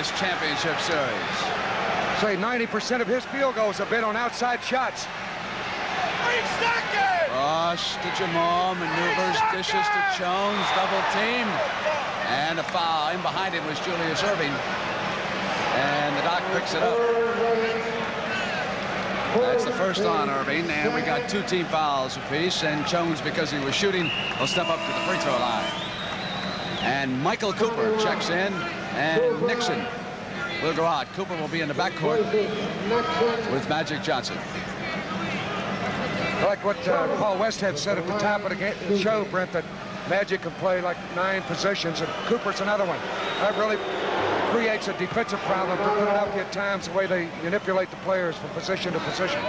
this championship series. Say 90% of his field goals have been on outside shots. 3 seconds! Ross to Jamal, maneuvers, dishes to Jones, double team. And a foul. In behind him was Julius Erving. And the doc picks it up. That's the first on Earvin, and we got 2 team fouls apiece. And Jones, because he was shooting, will step up to the free throw line. And Michael Cooper checks in, and Nixon will go out. Cooper will be in the backcourt with Magic Johnson. I like what Paul Westhead said at the top of the show, Brent, that Magic can play like 9 positions, and Cooper's another one. That really creates a defensive problem for Philadelphia at times, the way they manipulate the players from position to position.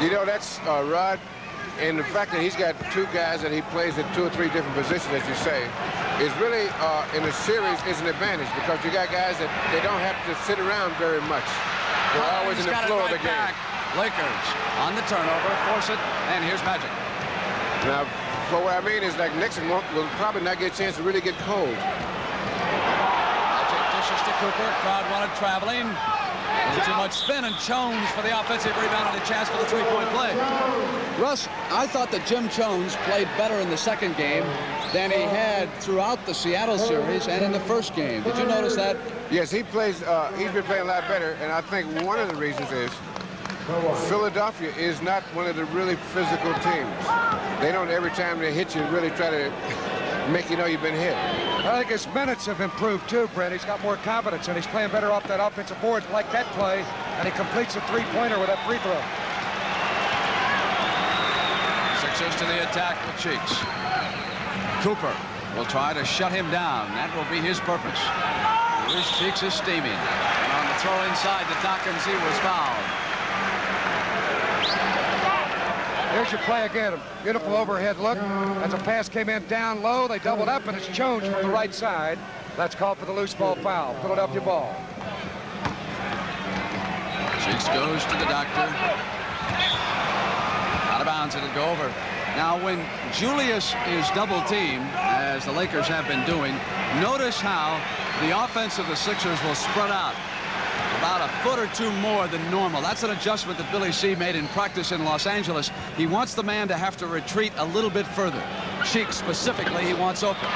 You know, that's Rod, and the fact that he's got 2 guys that he plays at 2 or 3 different positions, as you say, is really, in a series, is an advantage, because you got guys that they don't have to sit around very much. They're always in the flow of the game. Lakers on the turnover, force it, and here's Magic. Now, for what I mean is, like, Nixon will probably not get a chance to really get cold. Magic dishes to Cooper. Crowd wanted traveling. A little too much spin, and Jones for the offensive rebound and a chance for the 3-point play. Russ, I thought that Jim Jones played better in the second game than he had throughout the Seattle series and in the first game. Did you notice that? Yes, he plays. He's been playing a lot better, and I think one of the reasons is Philadelphia is not one of the really physical teams. They don't, every time they hit you, really try to make you know you've been hit. I think his minutes have improved too, Brent. He's got more confidence, and he's playing better off that offensive board, like that play, and he completes a 3-pointer with that free throw. Sixers to the attack with Cheeks. Cooper will try to shut him down. That will be his purpose. Here's Cheeks is steaming. And on the throw inside to Dawkins, he was fouled. Here's your play again. A beautiful overhead look. As a pass came in down low, they doubled up, and it's Jones from the right side. That's called for the loose ball foul. Philadelphia ball. Cheeks goes to the doctor. Out of bounds, it'll go over. Now, when Julius is double-teamed, as the Lakers have been doing, notice how the offense of the Sixers will spread out about a foot or 2 more than normal. That's an adjustment that Billy C. made in practice in Los Angeles. He wants the man to have to retreat a little bit further. Cheeks specifically, he wants open.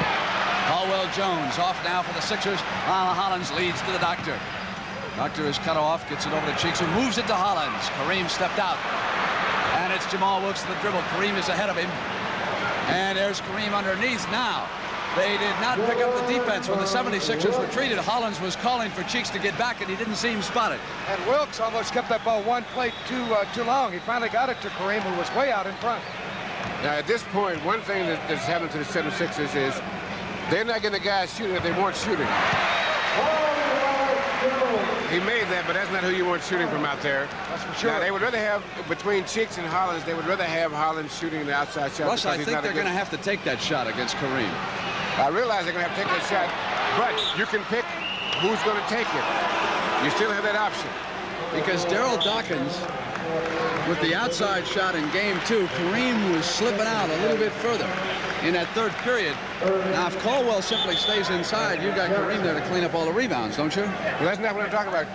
Caldwell Jones off now for the Sixers. Lionel Hollins leads to the doctor. Doctor is cut off, gets it over to Cheeks, who moves it to Hollins. Kareem stepped out. And it's Jamal Wilkes to the dribble. Kareem is ahead of him. And there's Kareem underneath now. They did not pick up the defense when the 76ers retreated. Hollins was calling for Cheeks to get back, and he didn't seem spotted. And Wilkes almost kept that ball 1 play too long. He finally got it to Kareem, who was way out in front. Now, at this point, one thing that's happened to the 76ers is they're not getting the guys shooting if they weren't shooting. He made that, but that's not who you want shooting from out there. That's for sure. Now, they would rather have, between Cheeks and Hollins, they would rather have Hollins shooting the outside shot. Russ, I think they're going to have to take that shot against Kareem. I realize they're going to have to take that shot, but you can pick who's going to take it. You still have that option. Because Daryl Dawkins, with the outside shot in game 2, Kareem was slipping out a little bit further in that third period. Now, if Caldwell simply stays inside, you've got Kareem there to clean up all the rebounds, don't you? Well, that's not what I'm talking about.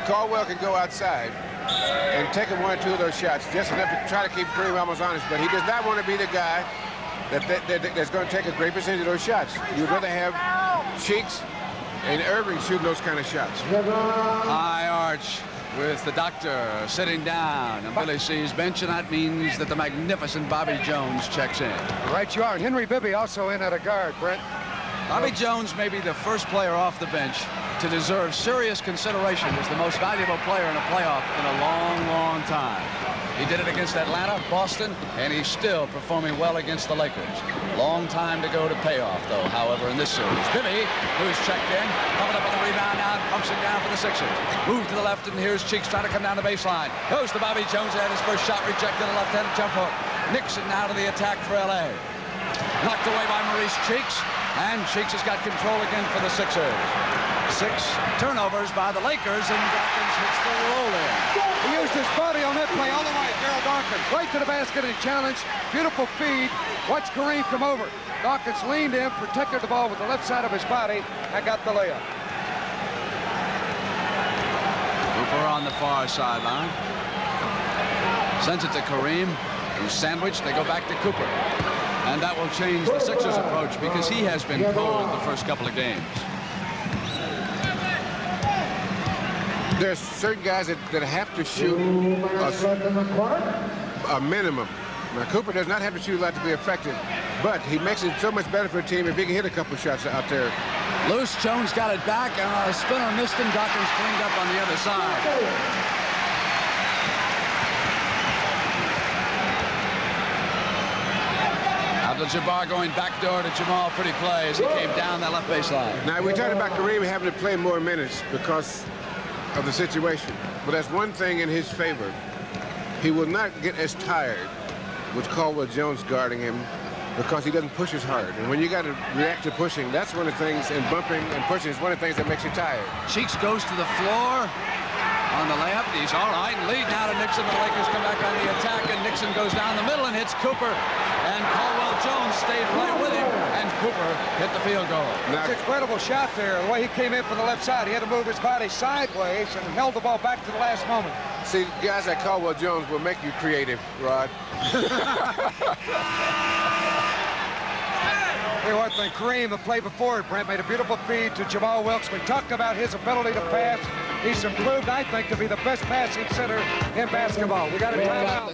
Caldwell can go outside and take 1 or 2 of those shots, just enough to try to keep Kareem almost honest, but he does not want to be the guy that's going to take a great percentage of those shots. You'd rather have Cheeks and Earvin shooting those kind of shots. High arch with the doctor sitting down on Billy C's bench, and that means that the magnificent Bobby Jones checks in. Right you are. And Henry Bibby also in at a guard, Brent. Bobby Jones may be the first player off the bench to deserve serious consideration as the most valuable player in a playoff in a long, long time. He did it against Atlanta, Boston, and he's still performing well against the Lakers. Long time to go to payoff, though, however, in this series. Bibby, who's checked in, coming up on the rebound now, pumps it down for the Sixers. Move to the left, and here's Cheeks trying to come down the baseline. Goes to Bobby Jones, had his first shot rejected, a left-handed jump hook. Nixon now to the attack for L.A. Knocked away by Maurice Cheeks, and Cheeks has got control again for the Sixers. 6 turnovers by the Lakers, and Dawkins hits the roll in. He used his body on that play all the way. Daryl Dawkins right to the basket and challenged. Beautiful feed. Watch Kareem come over. Dawkins leaned in, protected the ball with the left side of his body, and got the layup. Cooper on the far sideline. Sends it to Kareem, who's sandwiched. They go back to Cooper. And that will change the Sixers' approach because he has been cold the first couple of games. There's certain guys that have to shoot a minimum. Now, Cooper does not have to shoot a lot to be effective, but he makes it so much better for a team if he can hit a couple shots out there. Loose, Jones got it back, and a spinner missed him. Dawkins cleaned up on the other side. Abdul-Jabbar going backdoor to Jamal. Pretty play as he came down that left baseline. Now, we talked about Kareem having to play more minutes because of the situation. But that's one thing in his favor. He will not get as tired with Caldwell Jones guarding him because he doesn't push as hard. And when you got to react to pushing, that's one of the things, and bumping and pushing is one of the things that makes you tired. Cheeks goes to the floor on the layup. He's all right. Lead now to Nixon. The Lakers come back on the attack, and Nixon goes down the middle and hits Cooper. And Caldwell Jones stayed right with him, and Cooper hit the field goal. It's an incredible shot there. The way he came in from the left side, he had to move his body sideways and held the ball back to the last moment. See, guys like Caldwell Jones will make you creative, Rod. Hey, one thing, Kareem, the play before it, Brent, made a beautiful feed to Jamal Wilkes. We talked about his ability to pass. He's improved, I think, to be the best passing center in basketball. We got a timeout.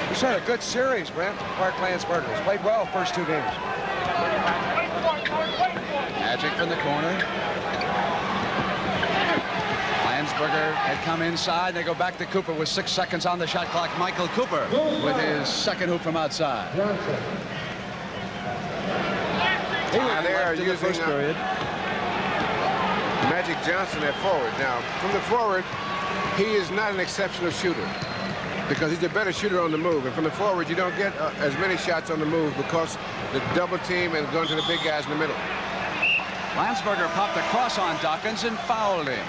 He's had a good series, Brent. Parkland's Burgers played well first two games. Magic from the corner. Lansberger had come inside. They go back to Cooper with 6 seconds on the shot clock. Michael Cooper with his second hoop from outside. They are using the first period. Magic Johnson at forward. Now, from the forward, he is not an exceptional shooter because he's a better shooter on the move. And from the forward, you don't get as many shots on the move because the double team and going to the big guys in the middle. Lansberger popped a cross on Dawkins and fouled him.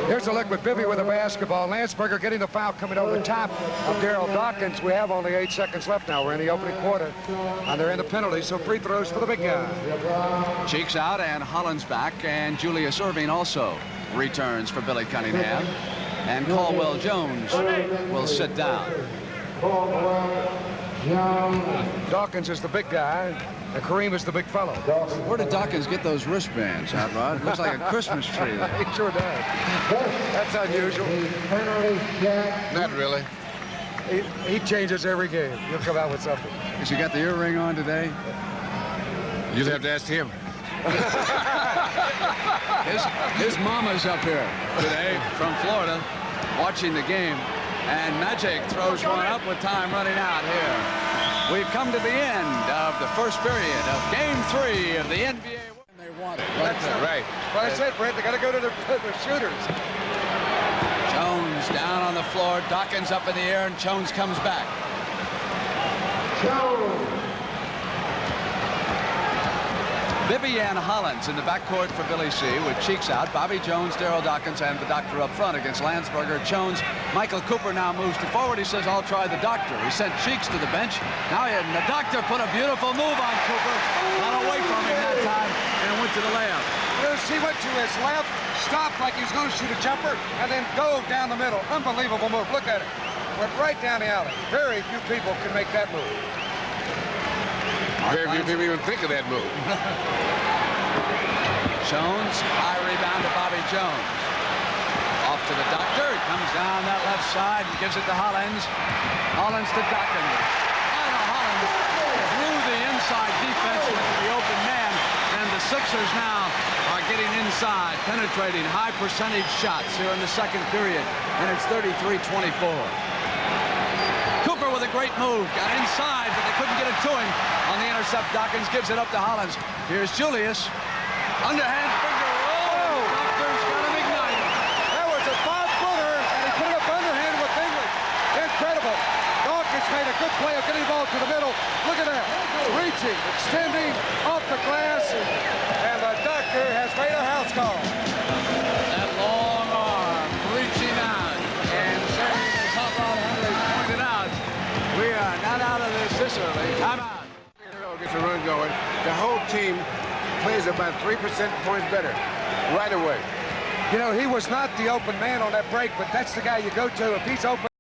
Here's a look with Bibby with a basketball. Lansberger getting the foul coming over the top of Daryl Dawkins. We have only 8 seconds left now. We're in the opening quarter, and they're in the penalty, so free throws for the big guy. Cheeks out, and Hollins back, and Julius Erving also returns for Billy Cunningham. And Caldwell Jones will sit down. Dawkins is the big guy, and Kareem is the big fellow. Where did Dawkins get those wristbands, Hot Rod? Looks like a Christmas tree there. He sure does. That's unusual. Not really. He changes every game. He'll come out with something. Has he got the earring on today? You'll have to ask him. His mama's up here today from Florida watching the game. And Magic throws one up with time running out here. We've come to the end of the first period of Game 3 of the NBA. They want it. That's right. Well, I said, Brent, they got to go to the shooters. Jones down on the floor. Dawkins up in the air, and Jones comes back. Bibby and Hollins in the backcourt for Billy C. with Cheeks out. Bobby Jones, Daryl Dawkins, and the doctor up front against Lansberger, Jones. Michael Cooper now moves to forward. He says, I'll try the doctor. He sent Cheeks to the bench. Now the doctor put a beautiful move on Cooper. Got away from him that time and went to the layup. He went to his left, stopped like he's going to shoot a jumper, and then dove down the middle. Unbelievable move. Look at it. Went right down the alley. Very few people can make that move. Very few people even think of that move. Jones, high rebound to Bobby Jones. Off to the doctor. He comes down that left side and gives it to Hollins. Hollins to Dawkins. Lionel Hollins drew the inside defense into the open man, and the Sixers now are getting inside, penetrating high percentage shots here in the second period, and it's 33-24. Cooper with a great move, got inside, but they couldn't get it to him. On the intercept, Dawkins gives it up to Hollins. Here's Julius. Underhand finger. Oh! Doctor's got him ignited. That was a 5-footer, and he put it up underhand with English. Incredible. Dawkins made a good play of getting the ball to the middle. Look at that. Reaching, extending, off the glass, and the doctor has made a house call. That long arm about 3% points better right away. You know, he was not the open man on that break, but that's the guy you go to if he's open.